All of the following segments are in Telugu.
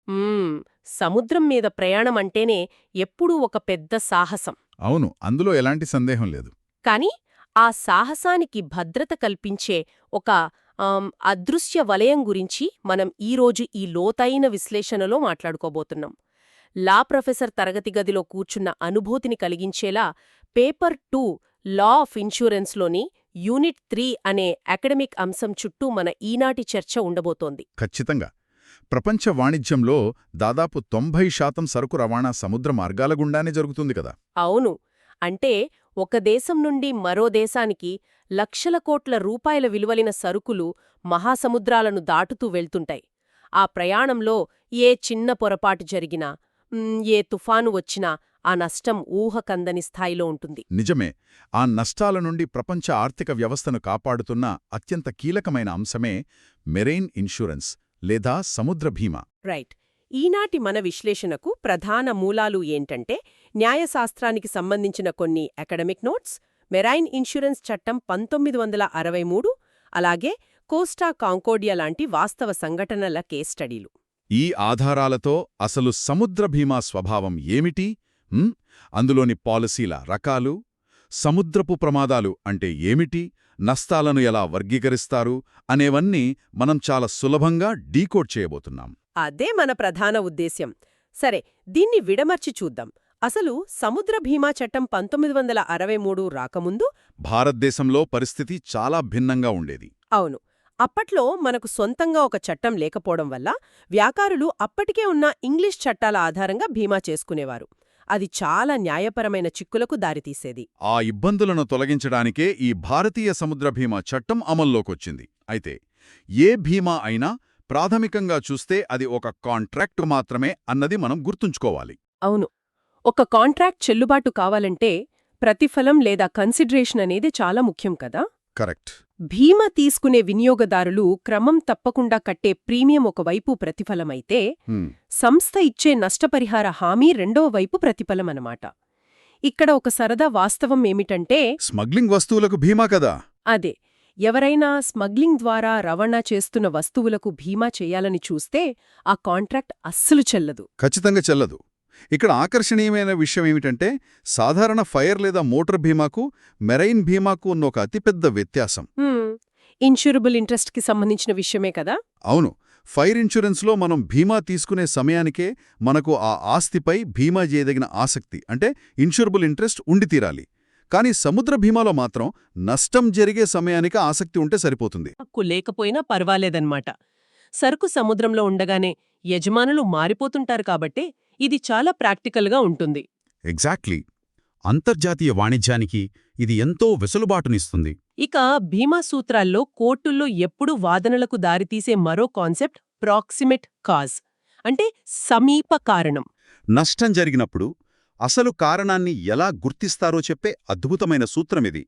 మ్మ్, సముద్రం మీద ప్రయాణం అంటేనే ఎప్పుడూ ఒక పెద్ద సాహసం. అవును, అందులో ఎలాంటి సందేహం లేదు. కాని ఆ సాహసానికి భద్రత కల్పించే ఒక అదృశ్య వలయం గురించి మనం ఈరోజు ఈ లోతైన విశ్లేషణలో మాట్లాడుకోబోతున్నాం. లా ప్రొఫెసర్ తరగతి గదిలో కూర్చున్న అనుభూతిని కలిగించేలా పేపర్ 2 లా ఆఫ్ ఇన్సూరెన్స్లోని యూనిట్ 3 అనే అకాడమిక్ అంశం చుట్టూ మన ఈనాటి చర్చ ఉండబోతోంది. ఖచ్చితంగా. ప్రపంచ వాణిజ్యంలో దాదాపు 90% సరుకు రవాణా సముద్ర మార్గాల గుండానే జరుగుతుంది కదా. అవును. అంటే ఒక దేశం నుండి మరో దేశానికి లక్షల కోట్ల రూపాయల విలువలిన సరుకులు మహాసముద్రాలను దాటుతూ వెళ్తుంటాయి. ఆ ప్రయాణంలో ఏ చిన్న పొరపాటు జరిగినా, ఏ తుఫాను వచ్చినా ఆ నష్టం ఊహకందని స్థాయిలో ఉంటుంది. నిజమే. ఆ నష్టాల నుండి ప్రపంచ ఆర్థిక వ్యవస్థను కాపాడుతున్న అత్యంత కీలకమైన అంశమే మెరైన్ ఇన్సూరెన్స్ లేదా సముద్ర బీమా. రైట్. ఈనాటి మన విశ్లేషణకు ప్రధాన మూలాలు ఏంటంటే న్యాయశాస్త్రానికి సంబంధించిన కొన్ని అకాడమిక్ నోట్స్, మెరైన్ ఇన్సూరెన్స్ చట్టం 1963, అలాగే కోస్టా కాంకోడియా లాంటి వాస్తవ సంఘటనల కేస్ స్టడీలు. ఈ ఆధారాలతో అసలు సముద్ర బీమా స్వభావం ఏమిటి, అందులోని పాలసీల రకాలు, సముద్రపు ప్రమాదాలు అంటే ఏమిటి, నష్టాలను ఎలా వర్గీకరిస్తారు అనేవన్నీ మనం చాలా సులభంగా డీకోడ్ చేయబోతున్నాం. అదే మన ప్రధాన ఉద్దేశ్యం. సరే, దీన్ని విడమర్చి చూద్దాం. అసలు సముద్ర బీమా చట్టం 1963 రాకముందు భారతదేశంలో పరిస్థితి చాలా భిన్నంగా ఉండేది. అవును. అప్పట్లో మనకు సొంతంగా ఒక చట్టం లేకపోవడం వల్ల వ్యాపారులు అప్పటికే ఉన్న ఇంగ్లీష్ చట్టాల ఆధారంగా బీమా చేసుకునేవారు. అది చాలా న్యాయపరమైన చిక్కులకు దారితీసేది. ఆ ఇబ్బందులను తొలగించడానికే ఈ భారతీయ సముద్ర బీమా చట్టం అమల్లోకొచ్చింది. అయితే ఏ బీమా అయినా ప్రాథమికంగా చూస్తే అది ఒక కాంట్రాక్టు మాత్రమే అన్నది మనం గుర్తుంచుకోవాలి. అవును. ఒక కాంట్రాక్ట్ చెల్లుబాటు కావాలంటే ప్రతిఫలం లేదా కన్సిడరేషన్ అనేది చాలా ముఖ్యం కదా. కరెక్ట్. బీమా తీసుకునే వినియోగదారులు క్రమం తప్పకుండా కట్టే ప్రీమియం ఒకవైపు ప్రతిఫలమైతే, సంస్థ ఇచ్చే నష్టపరిహార హామీ రెండో వైపు ప్రతిఫలమనమాట. ఇక్కడ ఒక సరదా వాస్తవం ఏమిటంటే స్మగ్లింగ్ వస్తువులకు బీమా కదా. అదే, ఎవరైనా స్మగ్లింగ్ ద్వారా రవాణా చేస్తున్న వస్తువులకు బీమా చేయాలని చూస్తే ఆ కాంట్రాక్ట్ అస్సలు చెల్లదు. ఖచ్చితంగా చెల్లదు. ఇక్కడ ఆకర్షణీయమైన విషయం ఏమిటంటే సాధారణ ఫైర్ లేదా మోటార్ బీమాకు మెరైన్ బీమాకు ఉన్న ఒక అతిపెద్ద వ్యత్యాసం. ఇన్సూరబుల్ ఇంట్రెస్ట్కి సంబంధించిన విషయమే కదా. అవును. ఫైర్ ఇన్సూరెన్స్లో మనం బీమా తీసుకునే సమయానికే మనకు ఆ ఆస్తిపై బీమా చేయదగిన ఆసక్తి అంటే ఇన్సూరబుల్ ఇంట్రెస్ట్ ఉండి తీరాలి. కానీ సముద్ర బీమాలో మాత్రం నష్టం జరిగే సమయానికి ఆసక్తి ఉంటే సరిపోతుంది. హక్కు లేకపోయినా పర్వాలేదన్నమాట. సరుకు సముద్రంలో ఉండగానే యజమానులు మారిపోతుంటారు కాబట్టి ఇది చాలా ప్రాక్టికల్గా ఉంటుంది. ఎగ్జాక్ట్లీ. అంతర్జాతీయ వాణిజ్యానికి ఇది ఎంతో వెసులుబాటునిస్తుంది. ఇక బీమా సూత్రాల్లో కోర్టుల్లో ఎప్పుడూ వాదనలకు దారితీసే మరో కాన్సెప్ట్ ప్రాక్సిమేట్ కాజ్, అంటే సమీప కారణం. నష్టం జరిగినప్పుడు అసలు కారణాన్ని ఎలా గుర్తిస్తారో చెప్పే అద్భుతమైన సూత్రమిది.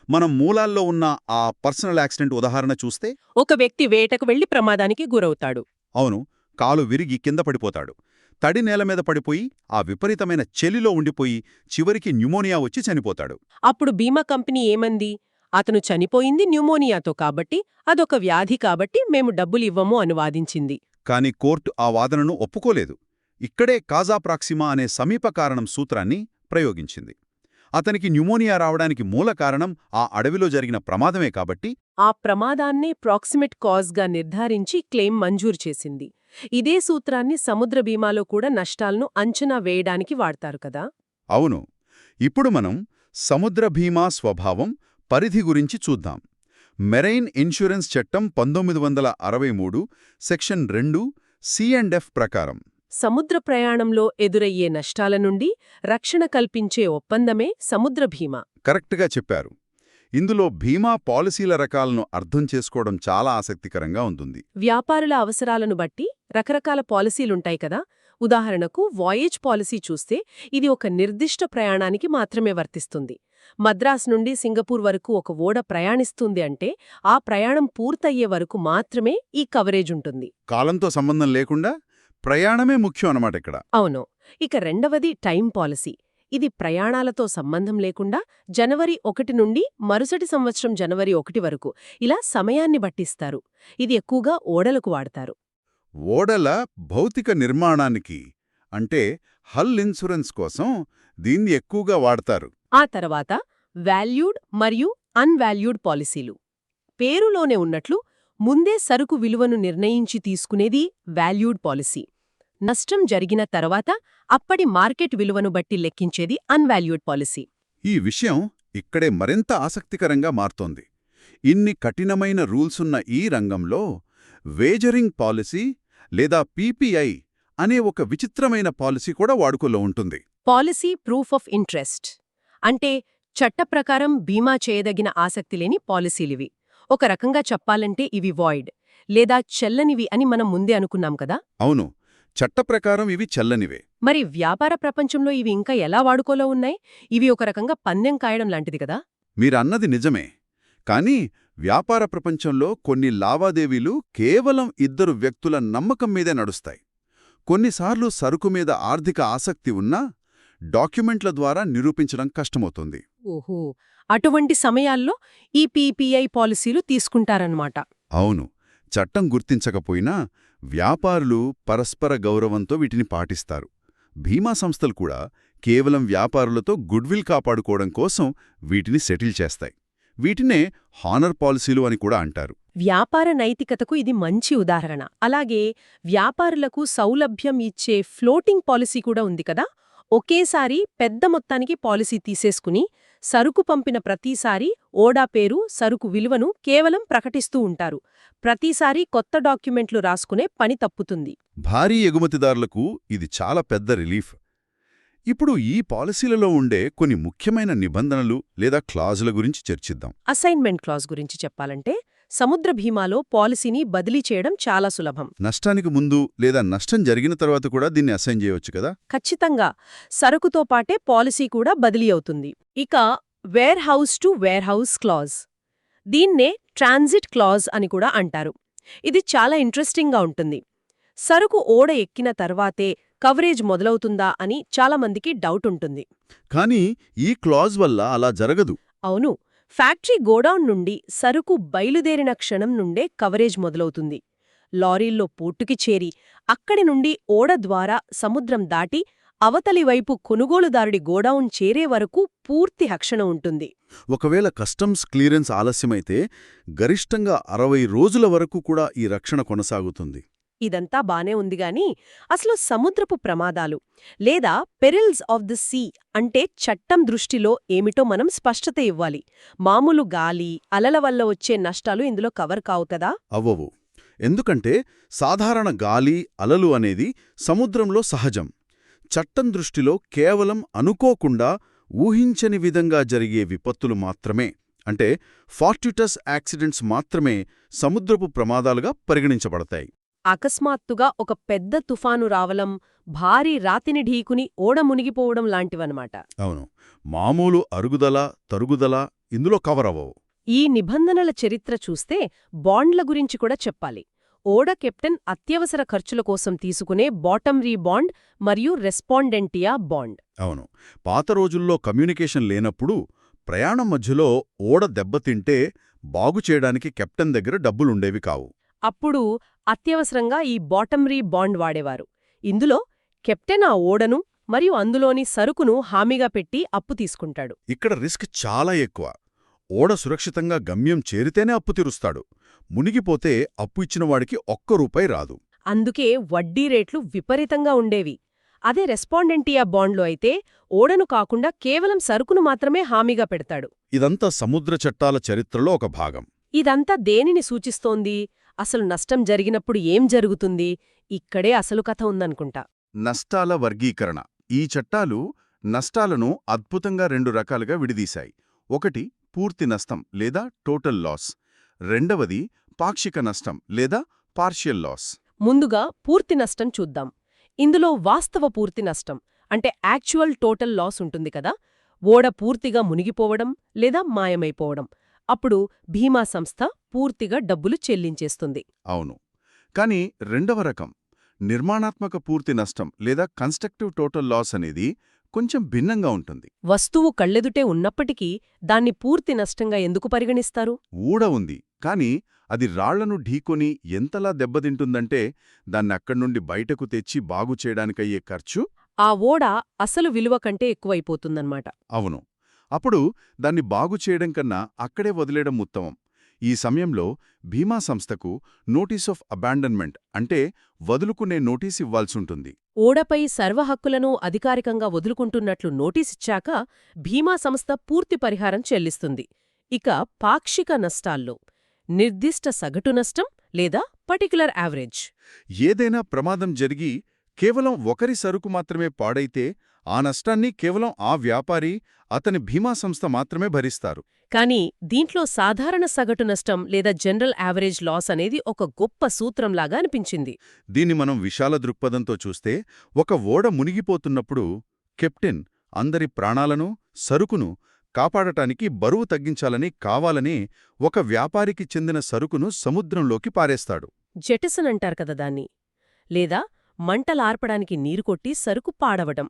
మనం మూలాల్లో ఉన్న ఆ పర్సనల్ యాక్సిడెంట్ ఉదాహరణ చూస్తే, ఒక వ్యక్తి వేటకు వెళ్లి ప్రమాదానికి గురవుతాడు. అవును, కాలు విరిగి కింద పడిపోతాడు. తడి నేల మీద పడిపోయి ఆ విపరీతమైన చలిలో ఉండిపోయి చివరికి న్యూమోనియా వచ్చి చనిపోతాడు. అప్పుడు బీమా కంపెనీ ఏమంది? అతను చనిపోయింది న్యూమోనియాతో కాబట్టి, అదొక వ్యాధి కాబట్టి మేము డబ్బులివ్వము అని వాదించింది. కాని కోర్టు ఆ వాదనను ఒప్పుకోలేదు. ఇక్కడే కాజా ప్రాక్సిమా అనే సమీప కారణం సూత్రాన్ని ప్రయోగించింది. అతనికి న్యూమోనియా రావడానికి మూల కారణం ఆ అడవిలో జరిగిన ప్రమాదమే కాబట్టి ఆ ప్రమాదాన్నే ప్రాక్సిమేట్ కాజ్గా నిర్ధారించి క్లెయిమ్ మంజూరు చేసింది. ఇదే సూత్రాన్ని సముద్ర బీమాలో కూడా నష్టాలను అంచనా వేయడానికి వాడతారు కదా. అవును. ఇప్పుడు మనం సముద్ర బీమా స్వభావం, పరిధి గురించి చూద్దాం. మెరైన్ ఇన్సూరెన్స్ చట్టం 1963 సెక్షన్ 2 C&F ప్రకారం సముద్ర ప్రయాణంలో ఎదురయ్యే నష్టాల నుండి రక్షణ కల్పించే ఒప్పందమే సముద్ర బీమా. కరెక్ట్గా చెప్పారు. ఇందులో బీమా పాలసీల రకాలను అర్థం చేసుకోవడం చాలా ఆసక్తికరంగా ఉంటుంది. వ్యాపారుల అవసరాలను బట్టి రకరకాల పాలసీలుంటాయి కదా. ఉదాహరణకు వాయేజ్ పాలసీ చూస్తే ఇది ఒక నిర్దిష్ట ప్రయాణానికి మాత్రమే వర్తిస్తుంది. మద్రాస్ నుండి సింగపూర్ వరకు ఒక ఓడ ప్రయాణిస్తుంది అంటే ఆ ప్రయాణం పూర్తయ్యే వరకు మాత్రమే ఈ కవరేజ్ ఉంటుంది. కాలంతో సంబంధం లేకుండా ప్రయాణమే ముఖ్యం అన్నమాట ఇక్కడ. అవును. ఇక రెండవది టైం పాలసీ. ఇది ప్రయాణాలతో సంబంధం లేకుండా జనవరి 1 నుండి మరుసటి సంవత్సరం జనవరి 1 వరకు ఇలా సమయాన్ని బట్టిస్తారు. ఇది ఎక్కువగా ఓడలకు వాడతారు. ఓడల భౌతిక నిర్మాణానికి అంటే హల్ ఇన్సూరెన్స్ కోసం దీన్ని ఎక్కువగా వాడతారు. ఆ తర్వాత వాల్యూడ్ మరియు అన్వాల్యూడ్ పాలసీలు. పేరులోనే ఉన్నట్లు ముందే సరుకు విలువను నిర్ణయించి తీసుకునేది వాల్యూడ్ పాలసీ. నష్టం జరిగిన తర్వాత అప్పటి మార్కెట్ విలువను బట్టి లెక్కించేది అన్వాల్యూడ్ పాలసీ. ఈ విషయం ఇక్కడే మరింత ఆసక్తికరంగా మారుతోంది. ఇన్ని కఠినమైన రూల్సున్న ఈ రంగంలో వేజరింగ్ పాలసీ లేదా పీపీఐ అనే ఒక విచిత్రమైన పాలసీ కూడా వాడుకలో ఉంటుంది. పాలసీ ప్రూఫ్ ఆఫ్ ఇంట్రెస్ట్ అంటే చట్టప్రకారం బీమా చేయదగిన ఆసక్తిలేని పాలసీలివి. ఒక రకంగా చెప్పాలంటే ఇవి వాయిడ్ లేదా చెల్లనివి అని మనం ముందే అనుకున్నాం కదా. అవును, చట్టప్రకారం ఇవి చెల్లనివే. మరి వ్యాపార ప్రపంచంలో ఇవి ఇంకా ఎలా వాడుకోలో ఉన్నాయి? ఇవి ఒక రకంగా పందెం కాయడం లాంటిది కదా. మీరన్నది నిజమే. కానీ వ్యాపార ప్రపంచంలో కొన్ని లావాదేవీలు కేవలం ఇద్దరు వ్యక్తుల నమ్మకం మీదే నడుస్తాయి. కొన్నిసార్లు సరుకు మీద ఆర్థిక ఆసక్తి ఉన్నా డాక్యుమెంట్ల ద్వారా నిరూపించడం కష్టమవుతుంది. ఓహో, అటువంటి సమయాల్లో ఈ పీపీఐ పాలసీలు తీసుకుంటారన్నమాట. అవును, చట్టం గుర్తించకపోయినా వ్యాపారులు పరస్పర గౌరవంతో వీటిని పాటిస్తారు. బీమా సంస్థలు కూడా కేవలం వ్యాపారులతో గుడ్విల్ కాపాడుకోవడం కోసం వీటిని సెటిల్ చేస్తాయి. వీటినే హానర్ పాలసీలు అని కూడా అంటారు. వ్యాపార నైతికతకు ఇది మంచి ఉదాహరణ. అలాగే వ్యాపారులకు సౌలభ్యం ఇచ్చే ఫ్లోటింగ్ పాలసీ కూడా ఉంది కదా. ఒకేసారి పెద్ద మొత్తానికి పాలసీ తీసేసుకుని సరుకు పంపిన ప్రతిసారి ఓడా పేరు, సరుకు విలువను కేవలం ప్రకటిస్తూ ఉంటారు. ప్రతిసారి కొత్త డాక్యుమెంట్లు రాసుకునే పని తప్పుతుంది. భారీ ఎగుమతిదారులకు ఇది చాలా పెద్ద రిలీఫ్. ఇప్పుడు ఈ పాలసీలలో ఉండే కొన్ని ముఖ్యమైన నిబంధనలు లేదా క్లాజుల గురించి చర్చిద్దాం. అసైన్మెంట్ క్లాజ్ గురించి చెప్పాలంటే సముద్ర భీమాలో పాలసీని బదిలీ చేయడం చాలా సులభం. నష్టానికి ముందు లేదా నష్టం జరిగిన తర్వాత కూడా దీన్ని అసైన్ చేయవచ్చు కదా. ఖచ్చితంగా సరుకుతో పాటే పాలసీ కూడా బదిలీ అవుతుంది. ఇక warehouse to warehouse clause, దీన్నే ట్రాన్సిట్ క్లాజ్ అని కూడా అంటారు. ఇది చాలా ఇంట్రెస్టింగ్గా ఉంటుంది. సరుకు ఓడ ఎక్కిన తర్వాతే కవరేజ్ మొదలవుతుందా అని చాలామందికి డౌట్ ఉంటుంది. కానీ ఈ క్లాజ్ వల్ల అలా జరగదు. అవును, ఫ్యాక్టరీ గోడౌన్ నుండి సరుకు బయలుదేరిన క్షణం నుండే కవరేజ్ మొదలవుతుంది. లారీల్లో పోర్టుకి చేరి అక్కడి నుండి ఓడ ద్వారా సముద్రం దాటి అవతలి వైపు కొనుగోలుదారుడి గోడౌన్ చేరే వరకు పూర్తి రక్షణ ఉంటుంది. ఒకవేళ కస్టమ్స్ క్లియరెన్స్ ఆలస్యమైతే గరిష్టంగా 60 రోజుల వరకు కూడా ఈ రక్షణ కొనసాగుతుంది. ఇదంతా బానే ఉందిగాని అసలు సముద్రపు ప్రమాదాలు లేదా పెరిల్స్ ఆఫ్ ది సీ అంటే చట్టం దృష్టిలో ఏమిటో మనం స్పష్టత ఇవ్వాలి. మామూలు గాలి, అలల వల్ల వచ్చే నష్టాలు ఇందులో కవర్ కావు కదా. అవ్వవు. ఎందుకంటే సాధారణ గాలి, అలలు అనేది సముద్రంలో సహజం. చట్టం దృష్టిలో కేవలం అనుకోకుండా ఊహించని విధంగా జరిగే విపత్తులు మాత్రమే, అంటే ఫార్ట్యుటస్ యాక్సిడెంట్స్ మాత్రమే సముద్రపు ప్రమాదాలుగా పరిగణించబడతాయి. అకస్మాత్తుగా ఒక పెద్ద తుఫాను రావడం, భారీ రాతిని ఢీకుని ఓడ మునిగిపోవడం లాంటివన్నమాట. అవును, మామూలు అరుగుదల, తరుగుదల ఇందులో కవర్ అవ్వవు. ఈ నిబంధనల చరిత్ర చూస్తే బాండ్ల గురించి కూడా చెప్పాలి. ఓడ కెప్టెన్ అత్యవసర ఖర్చుల కోసం తీసుకునే బాటమ్-రీ బాండ్ మరియు రెస్పాండెంటియా బాండ్. అవును, పాత రోజుల్లో కమ్యూనికేషన్ లేనప్పుడు ప్రయాణం మధ్యలో ఓడ దెబ్బతింటే బాగుచేయడానికి కెప్టెన్ దగ్గర డబ్బులుండేవి కావు. అప్పుడు అత్యవసరంగా ఈ బాటమ్-రీ బాండ్ వాడేవారు. ఇందులో కెప్టెన్ ఆ ఓడను మరియు అందులోని సరుకును హామీగా పెట్టి అప్పు తీసుకుంటాడు. ఇక్కడ రిస్క్ చాలా ఎక్కువ. ఓడ సురక్షితంగా గమ్యం చేరితేనే అప్పు తీరుస్తాడు. మునిగిపోతే అప్పు ఇచ్చినవాడికి ₹1 రాదు. అందుకే వడ్డీ రేట్లు విపరీతంగా ఉండేవి. అదే రెస్పాండెంటియా బాండ్లో అయితే ఓడను కాకుండా కేవలం సరుకును మాత్రమే హామీగా పెడతాడు. ఇదంతా సముద్ర చట్టాల చరిత్రలో ఒక భాగం. ఇదంతా దేనిని సూచిస్తోంది? అసలు నష్టం జరిగినప్పుడు ఏం జరుగుతుంది? ఇక్కడే అసలు కథ ఉందనుకుంటా. నష్టాల వర్గీకరణ. ఈ చట్టాలు నష్టాలను అద్భుతంగా 2 రకాలుగా విడిదీశాయి. ఒకటి పూర్తి నష్టం లేదా టోటల్ లాస్. రెండవది పాక్షిక నష్టం లేదా పార్షియల్ లాస్. ముందుగా పూర్తి నష్టం చూద్దాం. ఇందులో వాస్తవ పూర్తి నష్టం అంటే యాక్చువల్ టోటల్ లాస్ ఉంటుంది కదా. ఓడ పూర్తిగా మునిగిపోవడం లేదా మాయమైపోవడం. అప్పుడు బీమా సంస్థ పూర్తిగా డబ్బులు చెల్లించేస్తుంది. అవును, కానీ రెండవ రకం నిర్మాణాత్మక పూర్తి నష్టం లేదా కన్స్ట్రక్టివ్ టోటల్ లాస్ అనేది కొంచెం భిన్నంగా ఉంటుంది. వస్తువు కళ్ళెదుటే ఉన్నప్పటికీ దాన్ని పూర్తి నష్టంగా ఎందుకు పరిగణిస్తారు? ఊడ ఉంది, కానీ అది రాళ్లను ఢీకొని ఎంతలా దెబ్బతింటుందంటే దాన్నక్కడ్నుండి బయటకు తెచ్చి బాగుచేయడానికయ్యే ఖర్చు ఆ ఓడ అసలు విలువ కంటే ఎక్కువైపోతుందన్నమాట. అవును. అప్పుడు దాన్ని బాగుచేయడం కన్నా అక్కడే వదిలేయడం ఉత్తమం. ఈ సమయంలో బీమా సంస్థకు నోటీస్ ఆఫ్ అబాండన్మెంట్ అంటే వదులుకునే నోటీస్ ఇవ్వాల్సుంటుంది. ఓడపై సర్వహక్కులను అధికారికంగా వదులుకుంటున్నట్లు నోటీసిచ్చాక బీమా సంస్థ పూర్తి పరిహారం చెల్లిస్తుంది. ఇక పాక్షిక నష్టాల్లో నిర్దిష్ట సగటు నష్టం లేదా పర్టిక్యులర్ యావరేజ్. ఏదైనా ప్రమాదం జరిగి కేవలం ఒకరి సరుకు మాత్రమే పాడైతే ఆ నష్టాన్ని కేవలం ఆ వ్యాపారి, అతని బీమా సంస్థ మాత్రమే భరిస్తారు. కానీ దీంట్లో సాధారణ సగటు నష్టం లేదా జనరల్ యావరేజ్ లాస్ అనేది ఒక గొప్ప సూత్రంలాగా అనిపించింది. దీన్ని మనం విశాల దృక్పథంతో చూస్తే ఒక ఓడ మునిగిపోతున్నప్పుడు కెప్టెన్ అందరి ప్రాణాలను, సరుకును కాపాడటానికి బరువు తగ్గించాలని కావాలనే ఒక వ్యాపారికి చెందిన సరుకును సముద్రంలోకి పారేస్తాడు. జెటిసన్ అంటారు కదా దాన్ని. లేదా మంటలార్పడానికి నీరు కొట్టి సరుకు పాడవటం.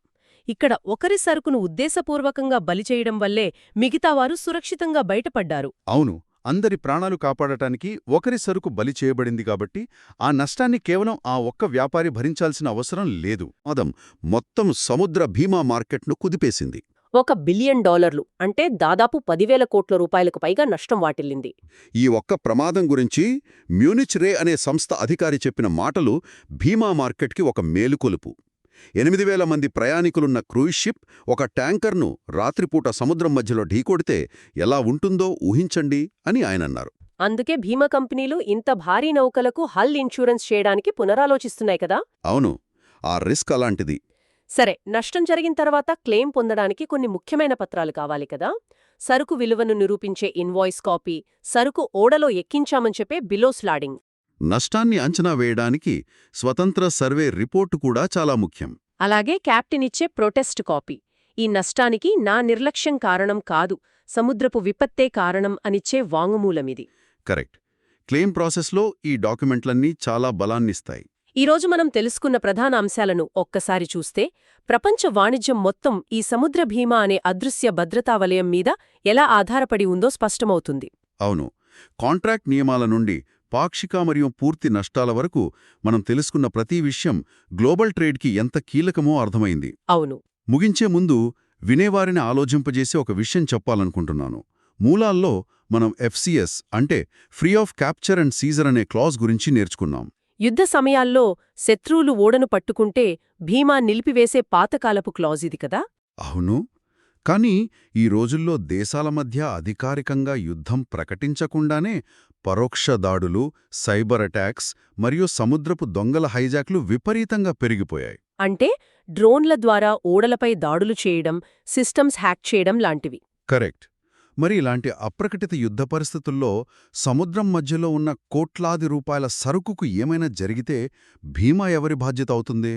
ఇక్కడ ఒకరి సరుకును ఉద్దేశపూర్వకంగా బలిచేయడం వల్లే మిగతావారు సురక్షితంగా బయటపడ్డారు. అవును, అందరి ప్రాణాలు కాపాడటానికి ఒకరి సరుకు బలి చేయబడింది కాబట్టి ఆ నష్టాన్ని కేవలం ఆ ఒక్క వ్యాపారి భరించాల్సిన అవసరం లేదు. అదం మొత్తం సముద్ర బీమా మార్కెట్ను కుదిపేసింది. $1 బిలియన్ అంటే దాదాపు 10,000 కోట్ల రూపాయలకు పైగా నష్టం వాటిల్లింది. ఈ ఒక్క ప్రమాదం గురించి మ్యూనిచ్ రే అనే సంస్థ అధికారి చెప్పిన మాటలు బీమా మార్కెట్కి ఒక మేలుకొలుపు. 8,000 మంది ప్రయాణికులున్న క్రూయిజ్ షిప్ ఒక ట్యాంకర్ను రాత్రిపూట సముద్రం మధ్యలో ఢీకొడితే ఎలా ఉంటుందో ఊహించండి అని ఆయనన్నారు. అందుకే బీమా కంపెనీలు ఇంత భారీ నౌకలకు హల్ ఇన్సూరెన్స్ చేయడానికి పునరాలోచిస్తున్నాయి కదా. అవును, ఆ రిస్క్ అలాంటిది. సరే, నష్టం జరిగిన తర్వాత క్లెయిమ్ పొందడానికి కొన్ని ముఖ్యమైన పత్రాలు కావాలి కదా. సరుకు విలువను నిరూపించే ఇన్వాయిస్ కాపీ, సరుకు ఓడలో ఎక్కించామని చెప్పే బిలోస్ లాడింగ్. నష్టాన్ని అంచనా వేయడానికి స్వతంత్ర సర్వే రిపోర్టు కూడా చాలా ముఖ్యం. అలాగే కెప్టెన్ ఇచ్చే ప్రొటెస్ట్ కాపీ. ఈ నష్టానికి నా నిర్లక్ష్యం కారణం కాదు, సముద్రపు విపత్తే కారణం అనిచ్చే వాంగ్మూలమిది. కరెక్ట్. క్లెయిమ్ ప్రాసెస్లో ఈ డాక్యుమెంట్లన్నీ చాలా బలాన్నిస్తాయి. ఈరోజు మనం తెలుసుకున్న ప్రధాన అంశాలను ఒక్కసారి చూస్తే ప్రపంచ వాణిజ్యం మొత్తం ఈ సముద్ర బీమా అనే అదృశ్య భద్రతా వలయం మీద ఎలా ఆధారపడి ఉందో స్పష్టమవుతుంది. అవును, కాంట్రాక్ట్ నియమాల నుండి పాక్షిక మరియు పూర్తి నష్టాల వరకు మనం తెలుసుకున్న ప్రతి విషయం గ్లోబల్ ట్రేడ్కి ఎంత కీలకమో అర్థమైంది. అవును. ముగించే ముందు వినేవారిని ఆలోచింపజేసే ఒక విషయం చెప్పాలనుకుంటున్నాను. మూలాల్లో మనం FCS అంటే free of capture and seizure అనే క్లాజ్ గురించి నేర్చుకున్నాం. యుద్ధ సమయాల్లో శత్రువులు ఓడను పట్టుకుంటే భీమా నిలిపివేసే పాతకాలపు క్లాజ్ ఇది కదా. అవును, కానీ ఈ రోజుల్లో దేశాల మధ్య అధికారికంగా యుద్ధం ప్రకటించకుండానే పరోక్ష దాడులు, సైబర్ అటాక్స్ మరియు సముద్రపు దొంగల హైజాక్లు విపరీతంగా పెరిగిపోయాయి. అంటే డ్రోన్ల ద్వారా ఓడలపై దాడులు చేయడం, సిస్టమ్స్ హ్యాక్ చేయడం లాంటివి. కరెక్ట్. మరి ఇలాంటి అప్రకటిత యుద్ధ పరిస్థితుల్లో సముద్రం మధ్యలో ఉన్న కోట్లాది రూపాయల సరుకుకు ఏమైనా జరిగితే బీమా ఎవరి బాధ్యత అవుతుంది?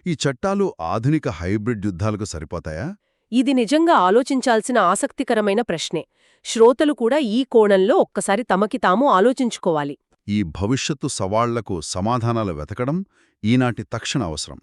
ఈ చట్టాలు ఆధునిక హైబ్రిడ్ యుద్ధాలకు సరిపోతాయా? ఇది నిజంగా ఆలోచించాల్సిన ఆసక్తికరమైన ప్రశ్నే. శ్రోతలు కూడా ఈ కోణంలో ఒక్కసారి తమకి తాము ఆలోచించుకోవాలి. ఈ భవిష్యత్తు సవాళ్లకు సమాధానాలు వెతకడం ఈనాటి తక్షణ అవసరం.